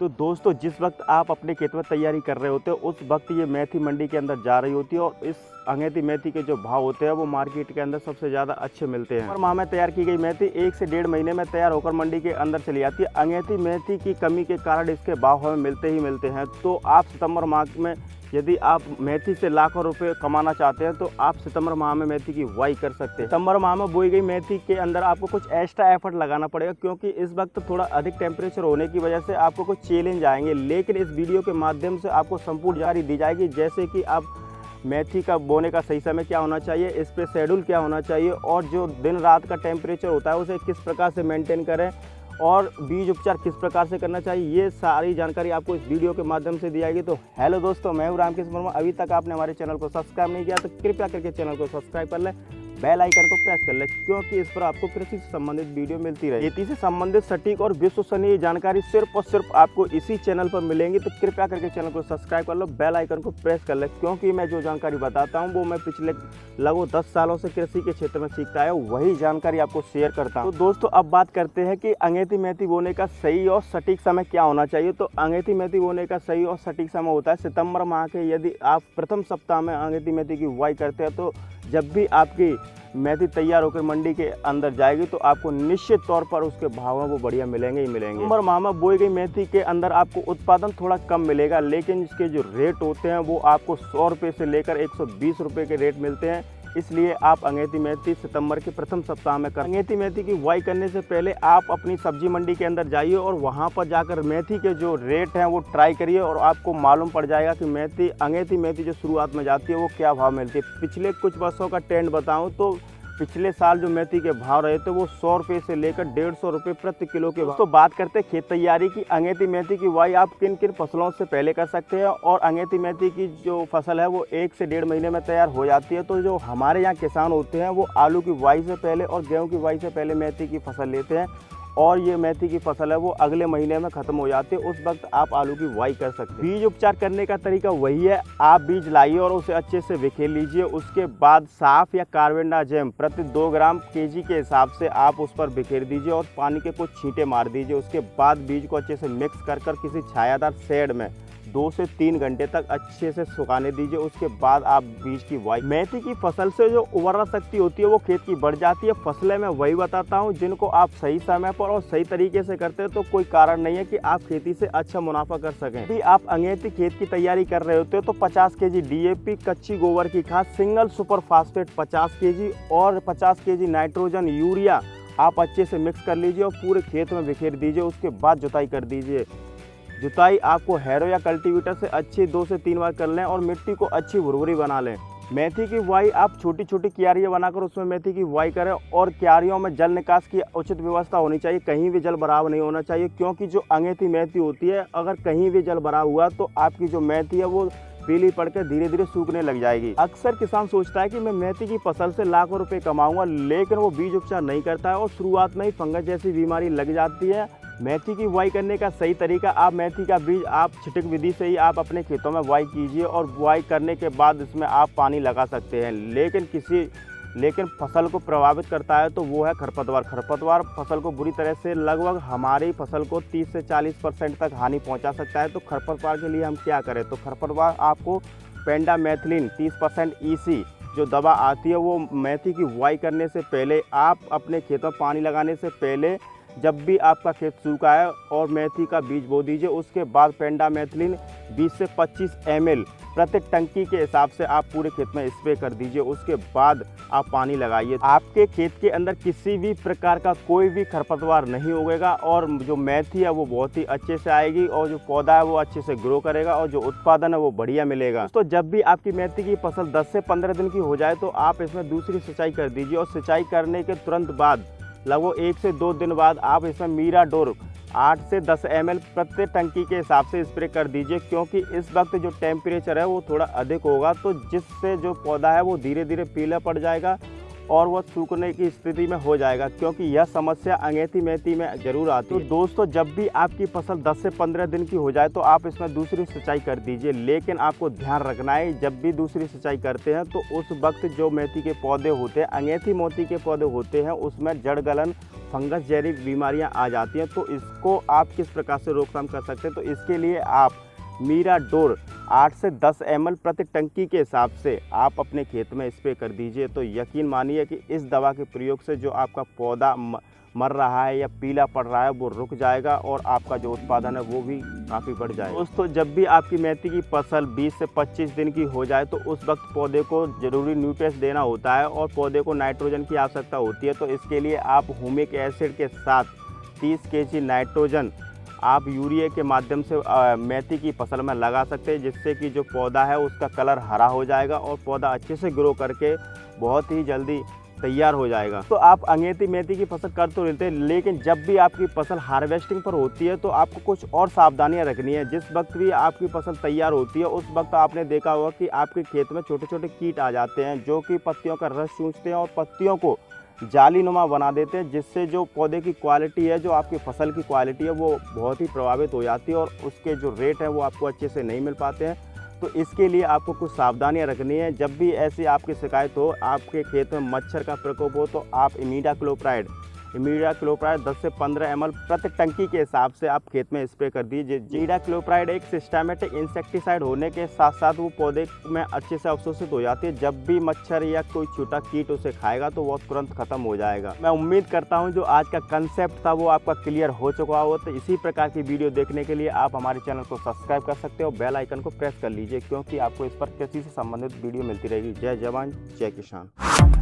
तो दोस्तों जिस वक्त आप अपने खेत में तैयारी कर रहे होते हो उस वक्त ये मेथी मंडी के अंदर जा रही होती है और इस अंगेती मेथी के जो भाव होते हैं वो मार्केट के अंदर सबसे ज़्यादा अच्छे मिलते हैं। और माह में तैयार की गई मेथी 1 से 1.5 महीने में तैयार होकर मंडी के अंदर चली जाती है। अंगेती मेथी की कमी के कारण इसके भाव हमें मिलते ही मिलते हैं। तो आप सितंबर माह में यदि आप मेथी से लाखों रुपए कमाना चाहते हैं तो आप सितंबर माह में मेथी की बुआई कर सकते हैं। सितंबर माह में बोई गई मेथी के अंदर आपको कुछ एक्स्ट्रा एफर्ट लगाना पड़ेगा क्योंकि इस वक्त थोड़ा अधिक टेम्परेचर होने की वजह से आपको कुछ चैलेंज आएंगे, लेकिन इस वीडियो के माध्यम से आपको संपूर्ण जानकारी दी जाएगी, जैसे कि आप मेथी का बोने का सही समय क्या होना चाहिए, इस पर शेड्यूल क्या होना चाहिए और जो दिन रात का टेम्परेचर होता है उसे किस प्रकार से मेंटेन करें और बीज उपचार किस प्रकार से करना चाहिए, ये सारी जानकारी आपको इस वीडियो के माध्यम से दी जाएगी। तो हेलो दोस्तों, मैं हूं रामकृष्ण वर्मा। अभी तक आपने हमारे चैनल को सब्सक्राइब नहीं किया तो कृपया करके चैनल को सब्सक्राइब कर लें, बेल आइकन को प्रेस कर लें क्योंकि इस पर आपको कृषि से संबंधित वीडियो मिलती रहे। खेती से संबंधित सटीक और विश्वसनीय जानकारी सिर्फ और सिर्फ आपको इसी चैनल पर मिलेंगी। तो कृपया करके चैनल को सब्सक्राइब कर लो, बेल आइकन को प्रेस कर ले क्योंकि मैं जो जानकारी बताता हूँ वो मैं पिछले लगभग 10 सालों से कृषि के क्षेत्र में सीखता है, वही जानकारी आपको शेयर करता हूँ। तो दोस्तों अब बात करते हैं कि अंगेती मेथी बोने का सही और सटीक समय क्या होना चाहिए। तो अंगेती मेथी बोने का सही और सटीक समय होता है सितंबर माह के। यदि आप प्रथम सप्ताह में अंगेती मेथी की बुआई करते हैं तो जब भी आपकी मेथी तैयार होकर मंडी के अंदर जाएगी तो आपको निश्चित तौर पर उसके भाव वो बढ़िया मिलेंगे ही मिलेंगे। सितंबर माह में बोई गई मेथी के अंदर आपको उत्पादन थोड़ा कम मिलेगा, लेकिन इसके जो रेट होते हैं वो आपको 100 रुपये से लेकर 120 रुपये के रेट मिलते हैं। इसलिए आप अंगेती मेथी सितंबर के प्रथम सप्ताह में करें। अंगेती मेथी की बुआई करने से पहले आप अपनी सब्जी मंडी के अंदर जाइए और वहां पर जाकर मेथी के जो रेट हैं वो ट्राई करिए और आपको मालूम पड़ जाएगा कि अंगेती मेथी जो शुरुआत में जाती है वो क्या भाव मिलती है। पिछले कुछ वर्षों का ट्रेंड बताऊं तो पिछले साल जो मेथी के भाव रहे थे वो 100 रुपये से लेकर 150 रुपये प्रति किलो के भाव। तो बात करते हैं खेत तैयारी की। अंगेती मेथी की बुआई आप किन किन फसलों से पहले कर सकते हैं और अंगेती मेथी की जो फसल है वो 1 से 1.5 महीने में तैयार हो जाती है। तो जो हमारे यहाँ किसान होते हैं वो आलू की बुआई से पहले और गेहूँ की बुआई से पहले मेथी की फसल लेते हैं और ये मेथी की फसल है वो अगले महीने में ख़त्म हो जाती है। उस वक्त आप आलू की बुआई कर सकते हैं। बीज उपचार करने का तरीका वही है, आप बीज लाइए और उसे अच्छे से बिखेर लीजिए। उसके बाद साफ या कार्बेंडाजिम प्रति 2 ग्राम केजी के हिसाब से आप उस पर बिखेर दीजिए और पानी के कुछ छींटे मार दीजिए। उसके बाद बीज को अच्छे से मिक्स कर किसी छायादार शेड में 2 से 3 घंटे तक अच्छे से सुखाने दीजिए। उसके बाद आप बीज की बुआई। मेथी की फसल से जो उर्वरा शक्ति होती है वो खेत की बढ़ जाती है। फसलें मैं वही बताता हूँ जिनको आप सही समय पर और सही तरीके से करते हैं तो कोई कारण नहीं है कि आप खेती से अच्छा मुनाफा कर सकें। यदि आप अंगेती खेत की तैयारी कर रहे होते हो तो 50 केजी DAP कच्ची गोबर की खाद, सिंगल सुपर फास्फेट 50 केजी और 50 केजी नाइट्रोजन यूरिया आप अच्छे से मिक्स कर लीजिए और पूरे खेत में बिखेर दीजिए। उसके बाद जुताई कर दीजिए। जुताई आपको हैरो या कल्टीवेटर से अच्छी 2 से 3 बार कर लें और मिट्टी को अच्छी भुरभुरी बना लें। मेथी की बुआई आप छोटी छोटी क्यारियाँ बनाकर उसमें मेथी की बुआई करें और क्यारियों में जल निकास की उचित व्यवस्था होनी चाहिए। कहीं भी जल भराव नहीं होना चाहिए क्योंकि जो अंगेती मेथी होती है अगर कहीं भी जल भरा हुआ तो आपकी जो मेथी है वो पीली पड़कर धीरे धीरे सूखने लग जाएगी। अक्सर किसान सोचता है कि मैं मेथी की फसल से लाखों रुपए कमाऊंगा, लेकिन वो बीज उपचार नहीं करता है और शुरुआत में ही फंगस जैसी बीमारी लग जाती है। मेथी की बुआई करने का सही तरीका, आप मेथी का बीज आप छिटक विधि से ही आप अपने खेतों में बुआई कीजिए और बुआई करने के बाद इसमें आप पानी लगा सकते हैं। लेकिन फसल को प्रभावित करता है तो वो है खरपतवार। खरपतवार फसल को बुरी तरह से लगभग हमारी फसल को 30 से 40% तक हानि पहुंचा सकता है। तो खरपतवार के लिए हम क्या करें? तो खरपतवार आपको पेंडामेथिलिन 30% EC जो दवा आती है वो मेथी की बुआई करने से पहले आप अपने खेतों में पानी लगाने से पहले जब भी आपका खेत सूखा है और मेथी का बीज बो दीजिए। उसके बाद पेंडामेथिलिन 20 से 25 ml प्रति टंकी के हिसाब से आप पूरे खेत में स्प्रे कर दीजिए। उसके बाद आप पानी लगाइए। आपके खेत के अंदर किसी भी प्रकार का कोई भी खरपतवार नहीं उगेगा और जो मेथी है वो बहुत ही अच्छे से आएगी और जो पौधा है वो अच्छे से ग्रो करेगा और जो उत्पादन है वो बढ़िया मिलेगा। तो जब भी आपकी मेथी की फसल 10 से 15 दिन की हो जाए तो आप इसमें दूसरी सिंचाई कर दीजिए और सिंचाई करने के तुरंत बाद लगभग 1 से 2 दिन बाद आप इसमें मीराडोर 8 से 10 ml प्रति टंकी के हिसाब से स्प्रे कर दीजिए क्योंकि इस वक्त जो टेम्परेचर है वो थोड़ा अधिक होगा तो जिससे जो पौधा है वो धीरे धीरे पीला पड़ जाएगा और वह सूखने की स्थिति में हो जाएगा, क्योंकि यह समस्या अगेती मेथी में जरूर आती है। तो दोस्तों, जब भी आपकी फसल 10 से 15 दिन की हो जाए तो आप इसमें दूसरी सिंचाई कर दीजिए। लेकिन आपको ध्यान रखना है, जब भी दूसरी सिंचाई करते हैं तो उस वक्त जो मेथी के पौधे होते हैं, अगेती मेथी के पौधे होते हैं, उसमें जड़ गलन, फंगस जैसी बीमारियां आ जाती हैं। तो इसको आप किस प्रकार से रोकथाम कर सकते हैं? तो इसके लिए आप मीराडोर 8 से 10 ml प्रति टंकी के हिसाब से आप अपने खेत में स्प्रे कर दीजिए। तो यकीन मानिए कि इस दवा के प्रयोग से जो आपका पौधा मर रहा है या पीला पड़ रहा है वो रुक जाएगा और आपका जो उत्पादन है वो भी काफ़ी बढ़ जाएगा। दोस्तों, जब भी आपकी मेथी की फसल 20 से 25 दिन की हो जाए तो उस वक्त पौधे को जरूरी न्यूट्रिएंट्स देना होता है और पौधे को नाइट्रोजन की आवश्यकता होती है। तो इसके लिए आप ह्यूमिक एसिड के साथ 30 kg नाइट्रोजन आप यूरिया के माध्यम से मेथी की फसल में लगा सकते हैं, जिससे कि जो पौधा है उसका कलर हरा हो जाएगा और पौधा अच्छे से ग्रो करके बहुत ही जल्दी तैयार हो जाएगा। तो आप अगेती मेथी की फसल कर तो लेते हैं, लेकिन जब भी आपकी फसल हार्वेस्टिंग पर होती है तो आपको कुछ और सावधानियां रखनी है। जिस वक्त भी आपकी फसल तैयार होती है उस वक्त आपने देखा होगा कि आपके खेत में छोटे छोटे कीट आ जाते हैं जो कि पत्तियों का रस चूसते हैं और पत्तियों को जालीनुमा बना देते हैं, जिससे जो पौधे की क्वालिटी है, जो आपकी फसल की क्वालिटी है, वो बहुत ही प्रभावित हो जाती है और उसके जो रेट है वो आपको अच्छे से नहीं मिल पाते हैं। तो इसके लिए आपको कुछ सावधानियां रखनी है। जब भी ऐसी आपकी शिकायत हो, आपके खेत में मच्छर का प्रकोप हो, तो आप इमीडाक्लोप्राइड 10 से 15 ml प्रति टंकी के हिसाब से आप खेत में स्प्रे कर दीजिए। इमीडाक्लोप्राइड एक सिस्टमेटिक इंसेक्टिसाइड होने के साथ साथ वो पौधे में अच्छे से अवशोषित हो जाती है। जब भी मच्छर या कोई छोटा कीट उसे खाएगा तो वो तुरंत खत्म हो जाएगा। मैं उम्मीद करता हूँ जो आज का कंसेप्ट था वो आपका क्लियर हो चुका हो। तो इसी प्रकार की वीडियो देखने के लिए आप हमारे चैनल को सब्सक्राइब कर सकते हो, बेल आइकन को प्रेस कर लीजिए, क्योंकि आपको इस पर कृषि से संबंधित वीडियो मिलती रहेगी। जय जवान जय किसान।